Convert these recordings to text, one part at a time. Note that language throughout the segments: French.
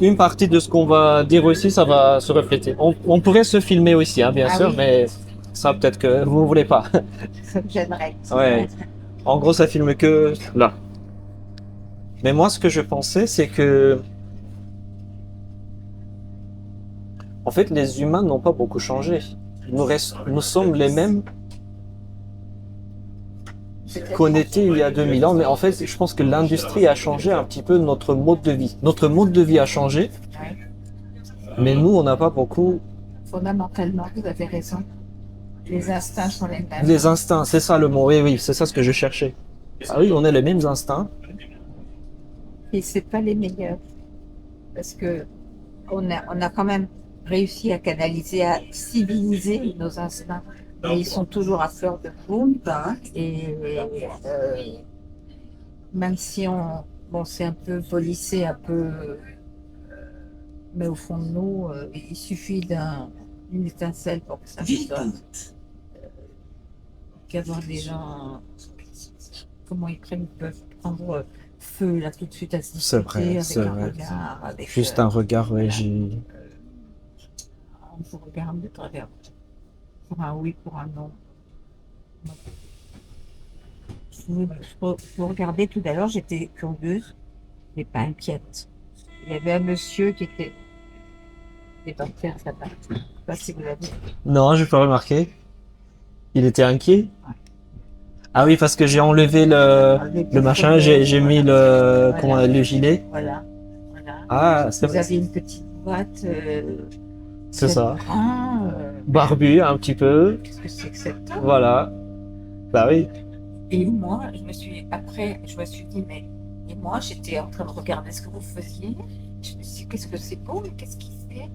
Une partie de ce qu'on va dire aussi, ça va se refléter. On pourrait se filmer aussi, hein, bien Ah sûr, oui. mais ça peut-être que vous ne voulez pas. J'aimerais. Ouais. En gros, ça filme que là. Mais moi, ce que je pensais, c'est que, en fait, les humains n'ont pas beaucoup changé. Nous sommes les mêmes qu'on était il y a 2000 ans, mais en fait, je pense que l'industrie a changé un petit peu notre mode de vie. Notre mode de vie a changé, Ouais. mais nous, on n'a pas beaucoup. Fondamentalement, vous avez raison. Les instincts sont les mêmes. Les instincts, c'est ça le mot. Oui, oui, c'est ça ce que je cherchais. Ah oui, on a les mêmes instincts. Et c'est pas les meilleurs. Parce que on a quand même réussi à canaliser, à civiliser nos instincts. Mais ils sont toujours à fleur de peau. Et même si bon, c'est un peu policé, un peu, mais au fond de nous, il suffit d'une étincelle pour que ça résonne. Qu'avoir des gens, comment ils peuvent prendre feu là tout de suite à se C'est discuter vrai, avec c'est un vrai. regard, avec Juste un regard, ouais, on vous regarde de travers pour un oui, pour un non. Vous regardez tout à l'heure, j'étais curieuse, mais pas inquiète. Il y avait un monsieur qui était parti à sa part. Je sais pas si vous l'avez vu. Non, je peux remarquer. Il était inquiet. Ah oui, parce que j'ai enlevé le machin, j'ai mis le, comment, le gilet. Voilà. Voilà. Ah, c'est Vous vrai. aviez une petite boîte. C'est ça. Ah, Barbu un petit peu. qu'est-ce que c'est que cette homme? Voilà. Bah oui. Et moi, je me suis dit, mais, et moi, j'étais en train de regarder ce que vous faisiez. Je me suis dit, qu'est-ce que c'est beau, mais qu'est-ce qu'il fait?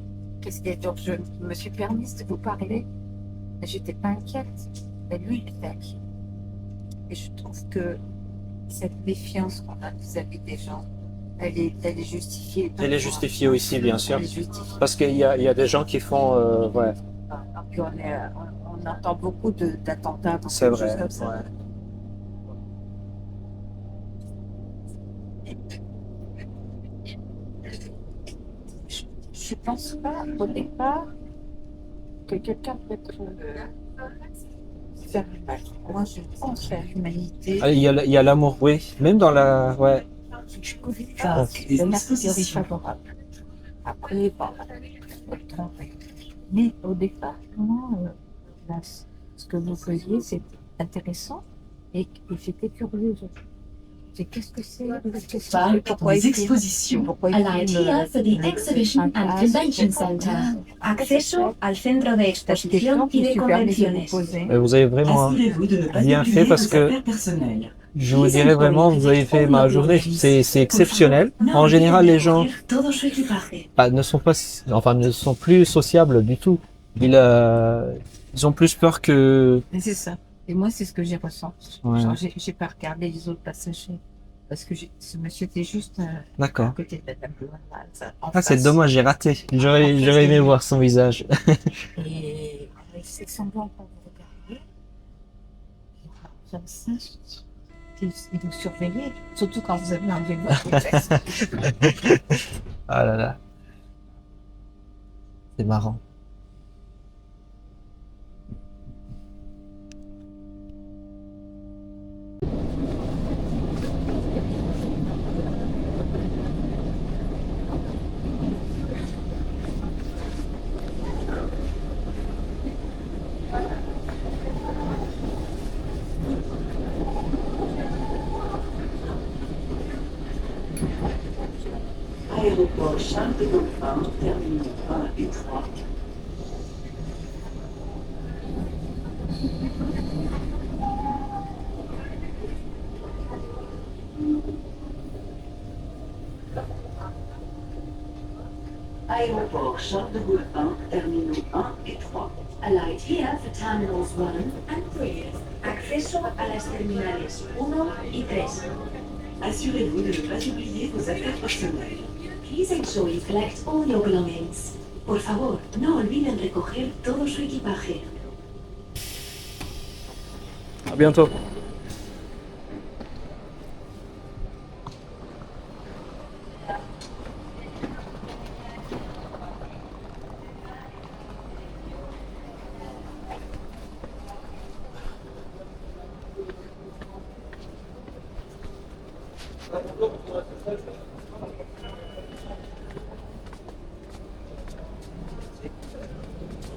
Donc, je me suis permise de vous parler. Mais j'étais pas inquiète. Mais lui, il était inquiet. Et je trouve que cette méfiance qu'on a vis-à-vis des gens, elle est justifiée. Elle est justifiée aussi, bien sûr. Elle est justifiée. Parce qu'il y a des gens qui font, ouais, Et puis on entend beaucoup d'attentats, de c'est choses vrai. comme ça. Ouais. Je pense pas au départ que quelqu'un peut faire du mal. Moi, je pense à l'humanité. Ah, il y a l'amour, oui. Même dans la, ouais. Je connais pas le mercredi favorable. Après, bon, faut te tromper. Mais au départ, moi, là, ce que vous faisiez, c'est intéressant et j'étais curieuse. C'est qu'est-ce que c'est? Pour les expositions Pourquoi a la guía for the Exhibition and Convention Center. Acceso al centro de exposición y de convenciones. Vous avez vraiment Assurez-vous de ne pas bien fait publier parce vos que affaires personnelles. je vous dirais vraiment, vous avez fait ma journée. C'est exceptionnel. En général, les gens Todo su equipaje. ne sont pas, enfin, ne sont plus sociables du tout. Ils ont plus peur que. Mais c'est ça. Et moi, c'est ce que j'ai ressenti. Ouais. Genre, j'ai pas regardé les autres passagers. Parce que ce monsieur était juste à D'accord. côté de Madame Blanc. Ah, c'est dommage, j'ai raté. J'aurais aimé voir son visage. Et c'est semblant qu'on vous regardait. Comme ça, ils vous surveillaient. Surtout quand vous avez enlevé votre veste. Ah là là. C'est marrant. Aéroport Charles de Gaulle, terminaux 1 et 3. Aéroport Charles de Gaulle 1, terminaux 1 et 3. Alight here for terminals 1 and 3. Acceso a las terminales 1 y 3. Assurez-vous de ne pas oublier vos affaires personnelles. Please ensure you collect all your belongings. Por favor, no olviden recoger todo su equipaje. À bientôt.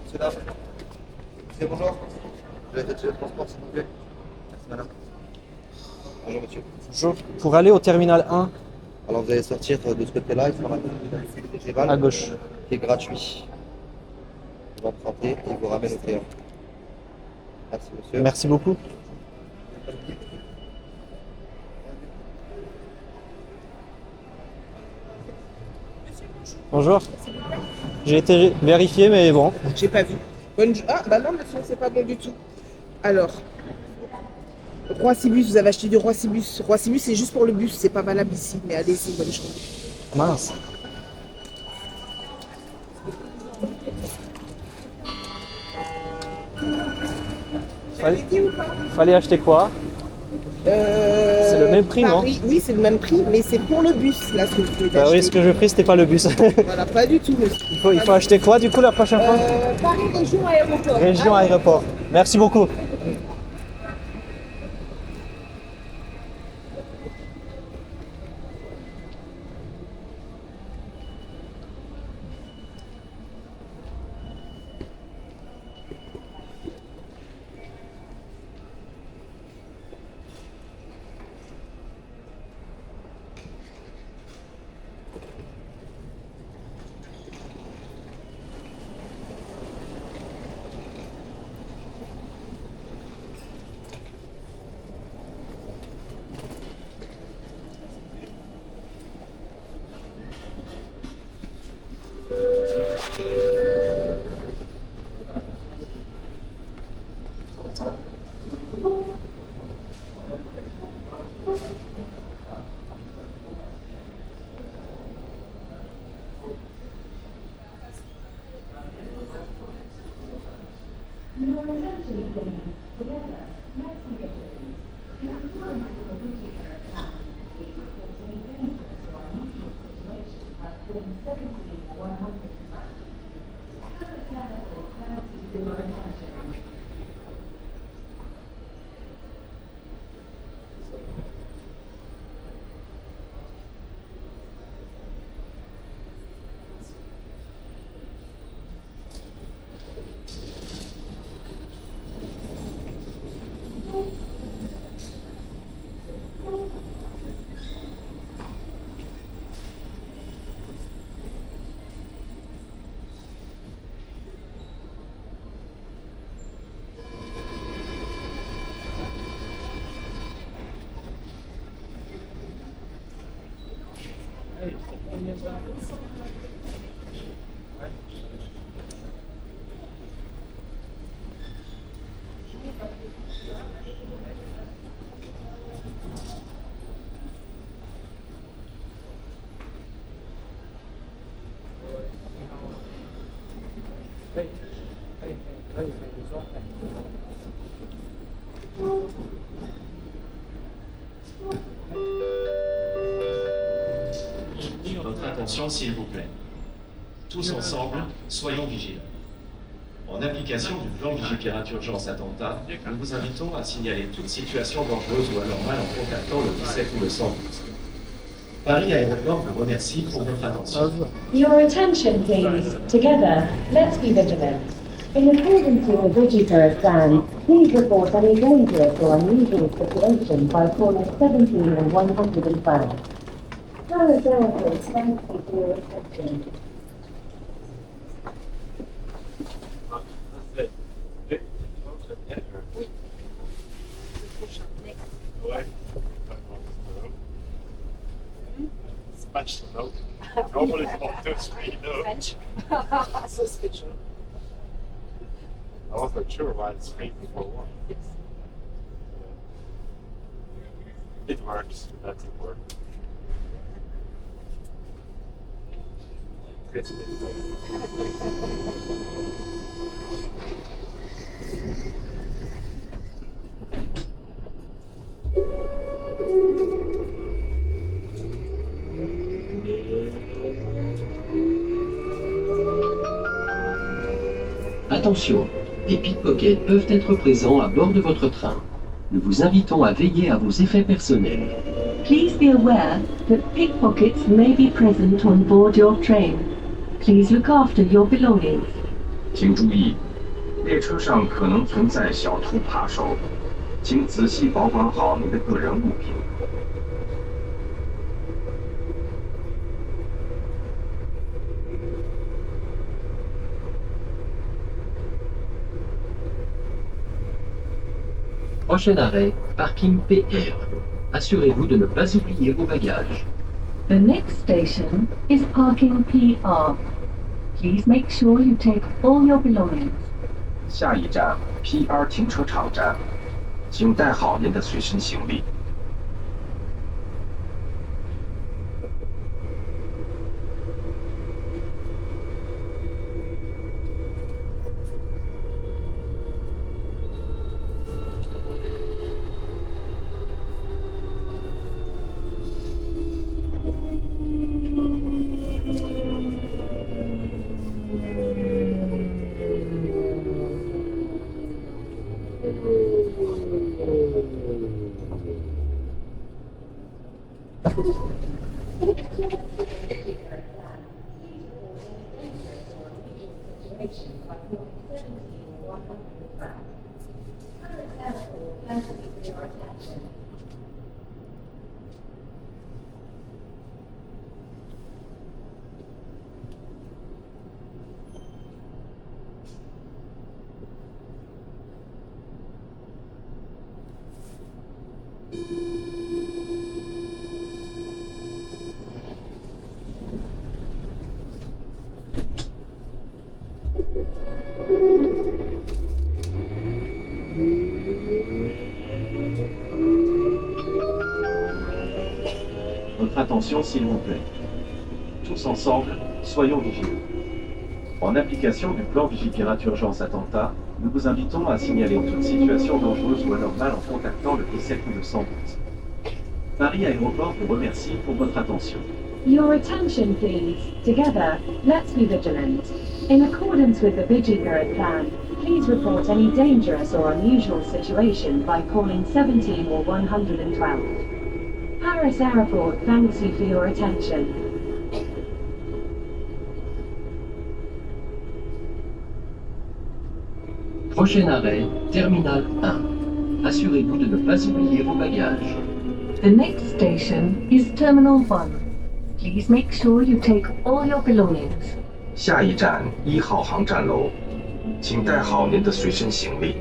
C'est là. C'est bonjour. Je vais être le transport, s'il vous plaît. Merci, madame. Bonjour, monsieur. Bonjour. Pour aller au terminal 1, Alors, vous allez sortir de ce côté-là, il sera la rival, à gauche. qui est gratuit. Vous empruntez et il vous ramène au client. Merci, monsieur. Merci beaucoup. Bonjour. J'ai été vérifié, mais bon. J'ai pas vu. Ah, bah non, monsieur, c'est pas bon du tout. Alors, Roissy-Bus, vous avez acheté du Roissy-Bus. Roissy-Bus, c'est juste pour le bus, c'est pas valable ici. Mais allez-y, bonne journée. Mince. Fallait acheter quoi? C'est le même prix, non? Oui, c'est le même prix, mais c'est pour le bus, là, ce que vous pouvez Bah oui, ce que je pris, c'était pas le bus. Voilà, pas du tout, monsieur. Il faut acheter quoi, du coup, la prochaine fois? Paris, région, aéroport. Région aéroport. Merci beaucoup. Votre attention, s'il vous plaît. Tous ensemble, soyons vigilants. En application du plan Vigipirate Urgence Attentat, nous vous invitons à signaler toute situation dangereuse ou anormale en contactant le 17 ou le 112. Paris Aéroport vous remercie pour votre attention. Your attention, please. Together, let's be vigilant. In accordance with the Vigipirate plan, please report any dangerous or unusual situation by calling 17 and 112. Paris Airport, thank you for your attention. much to know. Normally, on 2-3, no. French. So special. I wasn't sure why it's 3 before 1. It works. That's important. It's Attention, des pickpockets peuvent être présents à bord de votre train. Nous vous invitons à veiller à vos effets personnels. Please be aware that pickpockets may be present on board your train. Please look after your belongings. 请注意，列车上可能存在小偷扒手，请仔细保管好您的个人物品。Prochain arrêt, parking PR. Assurez-vous de ne pas oublier vos bagages. The next station is parking PR. Please make sure you take all your belongings. 下一站 PR 停车场站，请带好您的随身行李。Votre attention, s'il vous plaît. Tous ensemble, soyons vigilants. En application du plan Vigipirate Urgence Attentat, nous vous invitons à signaler toute situation dangereuse ou anormale en contactant le 17912. Paris Aéroport vous remercie pour votre attention. Your attention, please. Together, let's be vigilant. In accordance with the Vigiparate plan, please report any dangerous or unusual situation by calling 17 or 112. Paris Airport thanks you for your attention. Prochain arrêt, Terminal 1. Assurez-vous de ne pas oublier vos bagages. The next station is Terminal 1. Please make sure you take all your belongings. 下一站1号航站楼，请带好您的随身行李。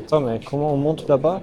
Attends, mais comment on monte là-bas?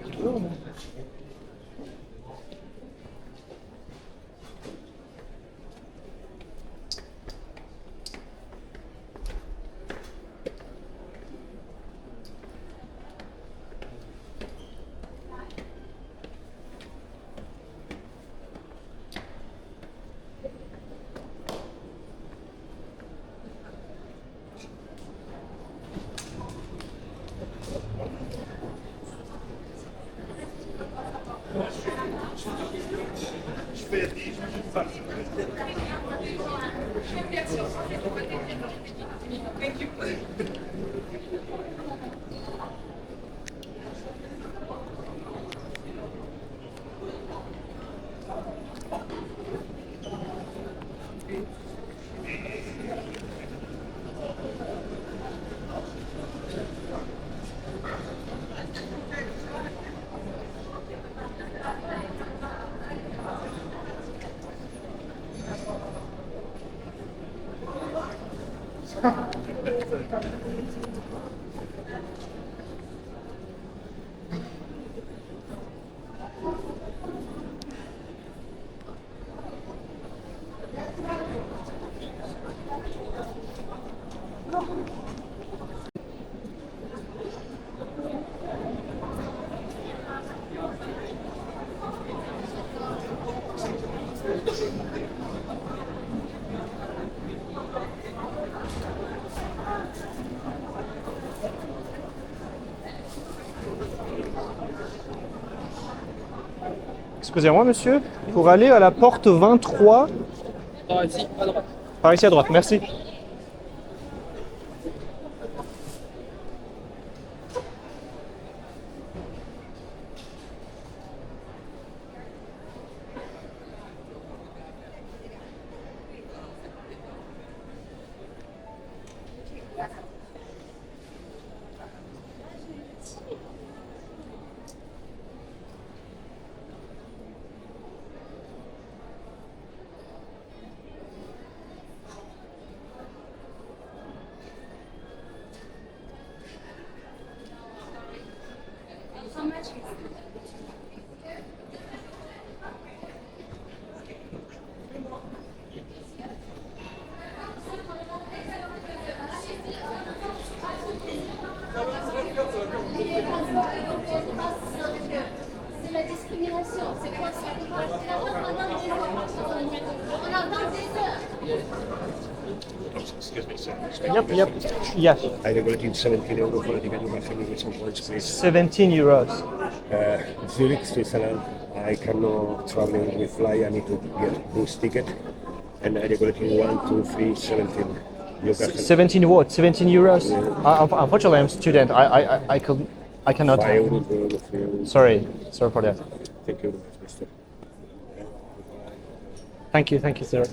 Excusez-moi, monsieur, pour aller à la porte 23. Par ici, à droite. Par ici à droite, merci. C'est la discrimination, c'est quoi ça? C'est la loi pendant des heures. On a 20 heures. Excuse me, sir. Yep. Yes. I regulated 17 euro for a ticket to my family with some points, please. 17 euros. Zurich, Switzerland. I cannot travel with fly. I need to get bus ticket. And I regulated 1, 2, 3, 17. You can 17 what? 17 euros? Unfortunately, I'm a student. I cannot. 5 euro, 3 euro. Sorry for that. Thank you very much, mister. Thank you, sir.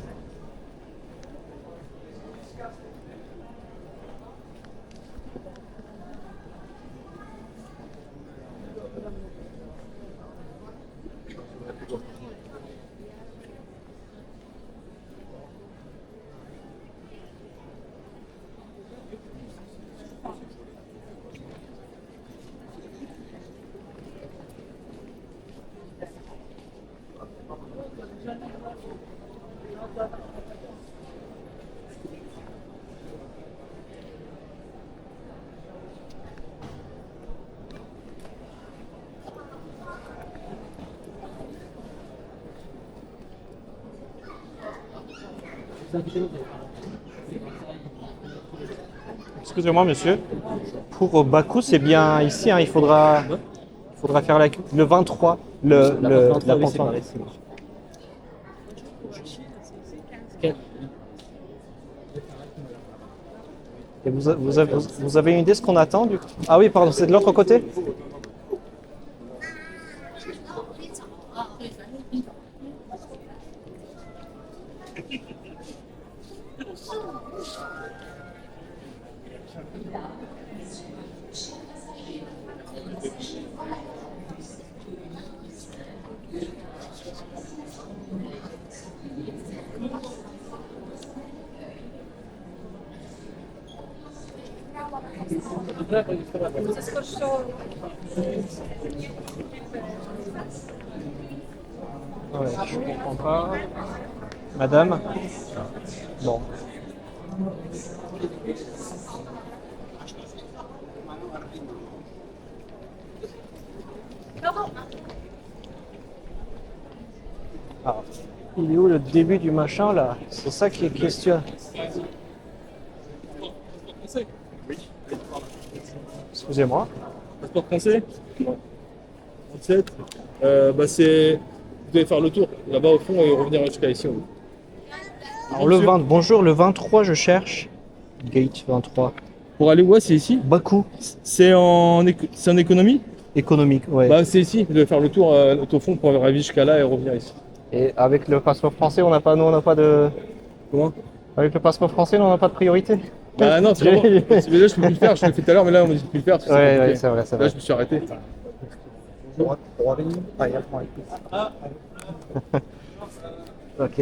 Excusez-moi, monsieur. Pour Bakou, c'est bien ici, hein, faudra faire le 23, la pontoise. Et vous avez une idée de ce qu'on attend du coup? Ah oui, pardon, c'est de l'autre côté? Ouais, je comprends pas. Madame? Bon. Ah, il est où le début du machin là? C'est ça qui est question. Excusez-moi. Passeport français? 37. C'est. Vous devez faire le tour là-bas au fond et revenir jusqu'à ici. Alors le 20, bonjour, le 23 je cherche. Gate 23. Pour aller où? C'est ici? Bakou. C'est en économie? Économique, ouais. Bah c'est ici, vous devez faire le tour au fond pour arriver jusqu'à là et revenir ici. Et avec le passeport français, on n'a pas de. Comment? Avec le passeport français, on n'a pas de priorité. Bah non, c'est vraiment. Là je peux plus le faire, je l'ai fait tout à l'heure, mais là on m'a dit de plus le faire. Parce que Ouais, c'est vrai, c'est vrai. Là je me suis arrêté. Ok.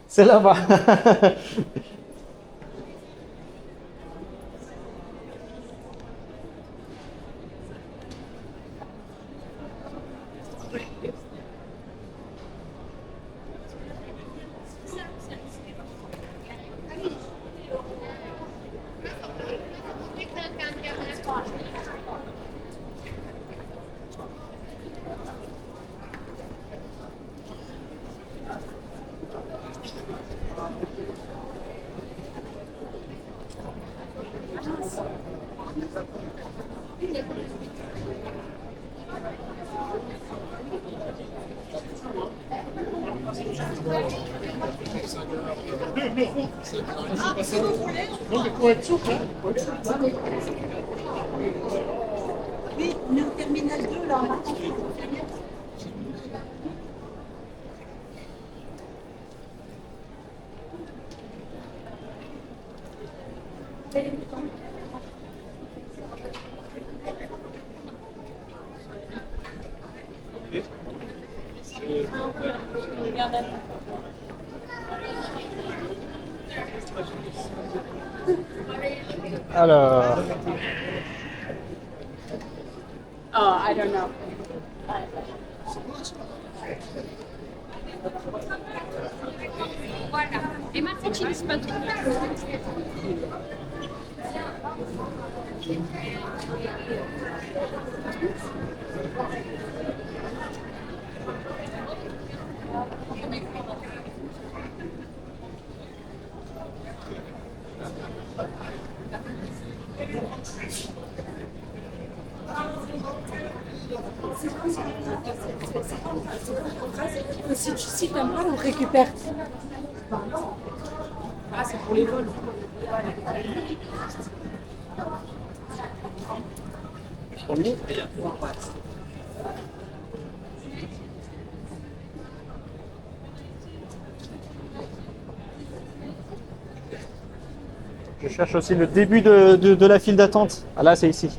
C'est là-bas. Oui, on est au terminal 2 là. Alors. Oh, I don't know. Voilà. Et maintenant, tu n'utilises pas tout. Si tu n'aimes pas, on récupère. Ah, c'est pour les vols. Je cherche aussi le début de la file d'attente. Ah là, c'est ici.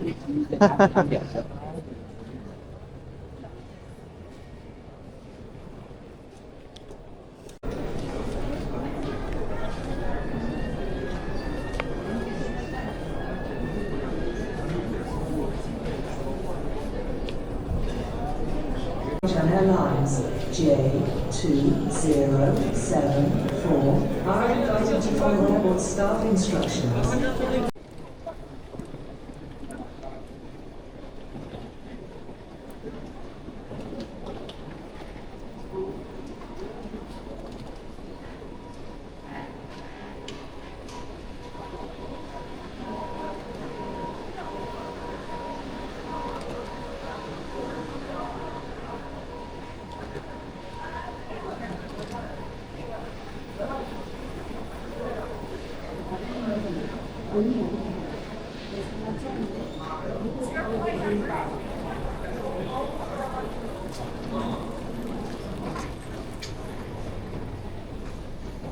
Airlines J2074 are invited to follow airport staff instructions.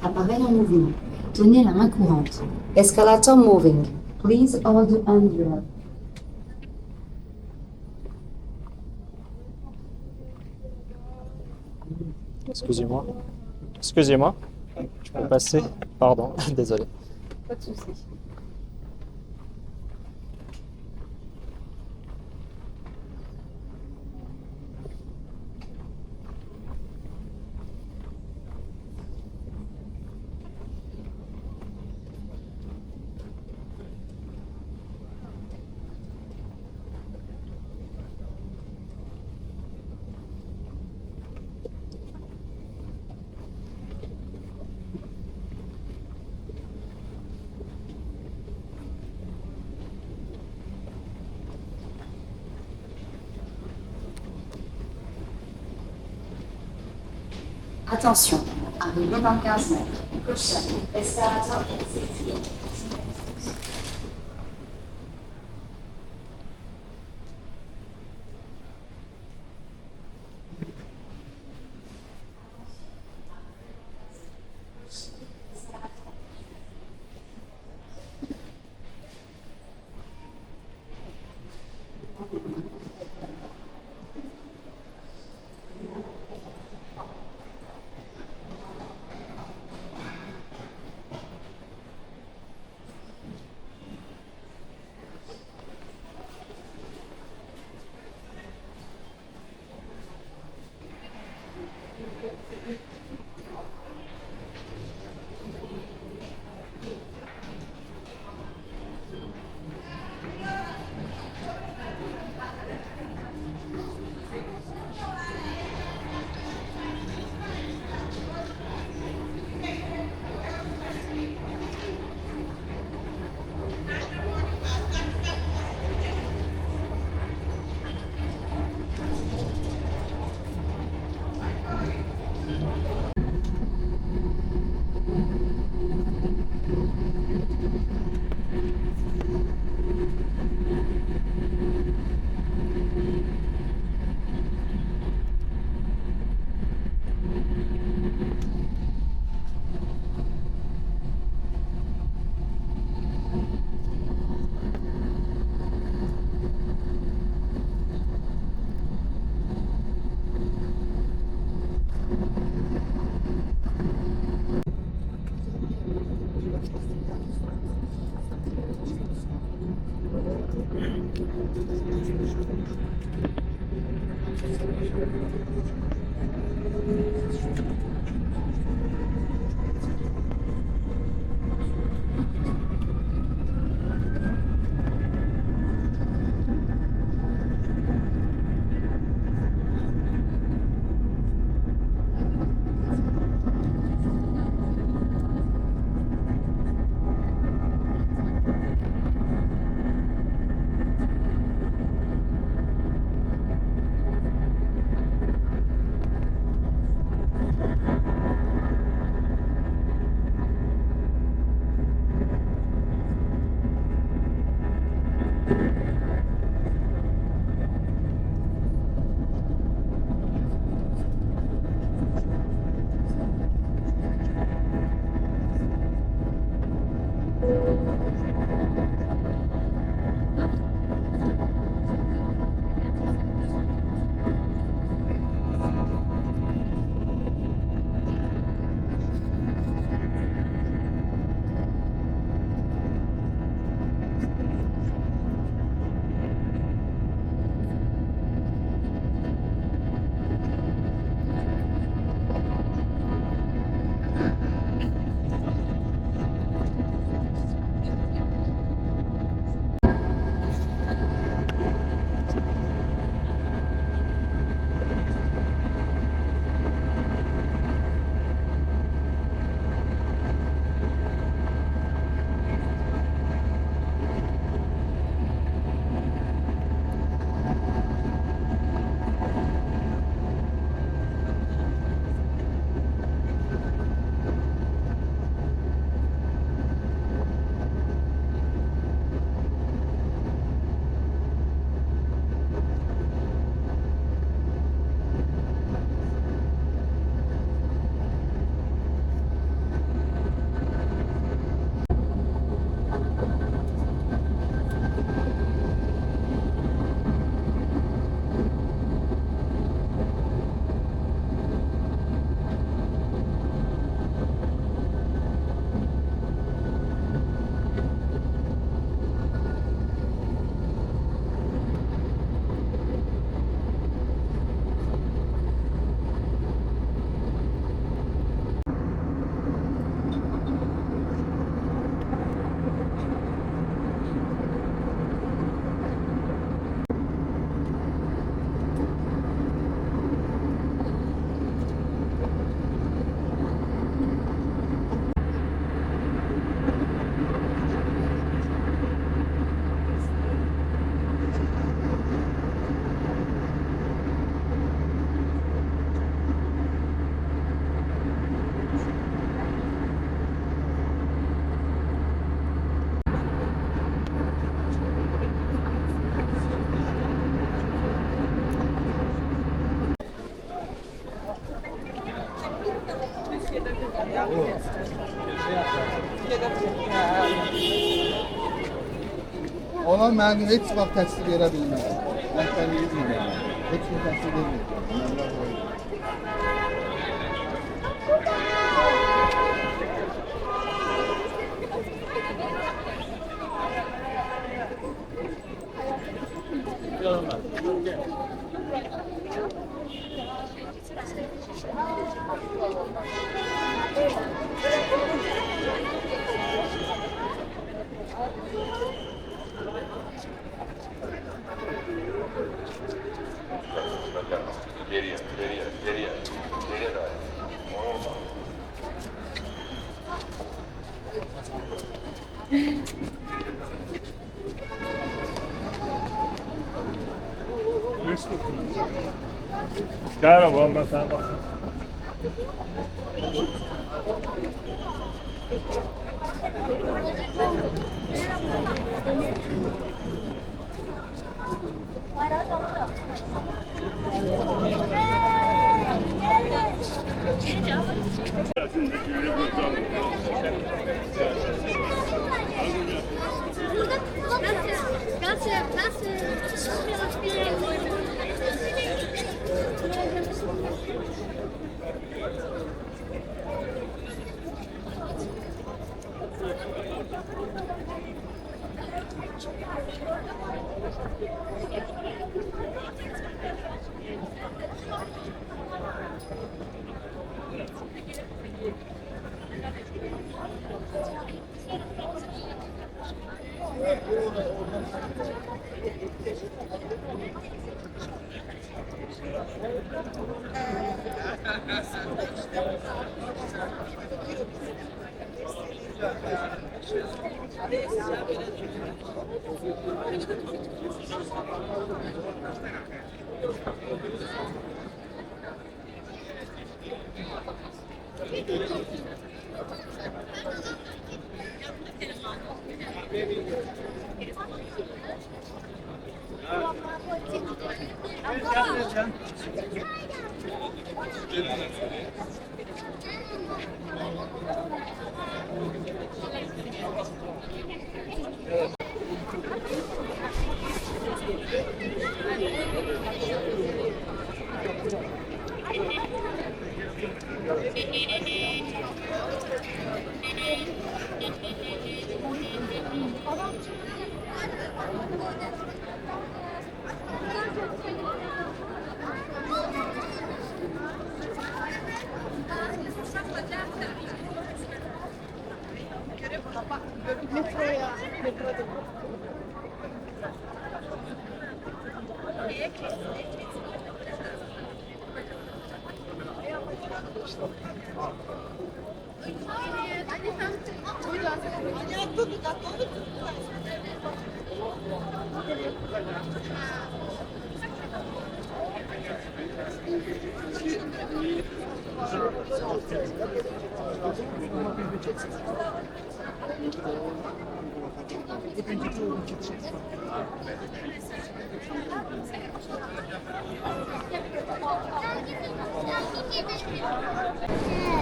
Appareil en mouvement. Tenez la main courante. Escalator moving. Please hold the handrail. Excusez-moi. Excusez-moi. Je peux passer. Pardon, désolé. Pas de souci. Attention, arrivez dans 15 mètres. Prochain, escalator exit. Ona mən heç vaxt təsdiq edə bilmərəm. Mən səni bilmirəm. Heç kim təsdiq edmir. Geriye, geriye, geriye. Geriye dair. Olmaz. Cara, vamos matar.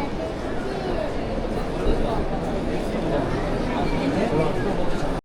Yeah.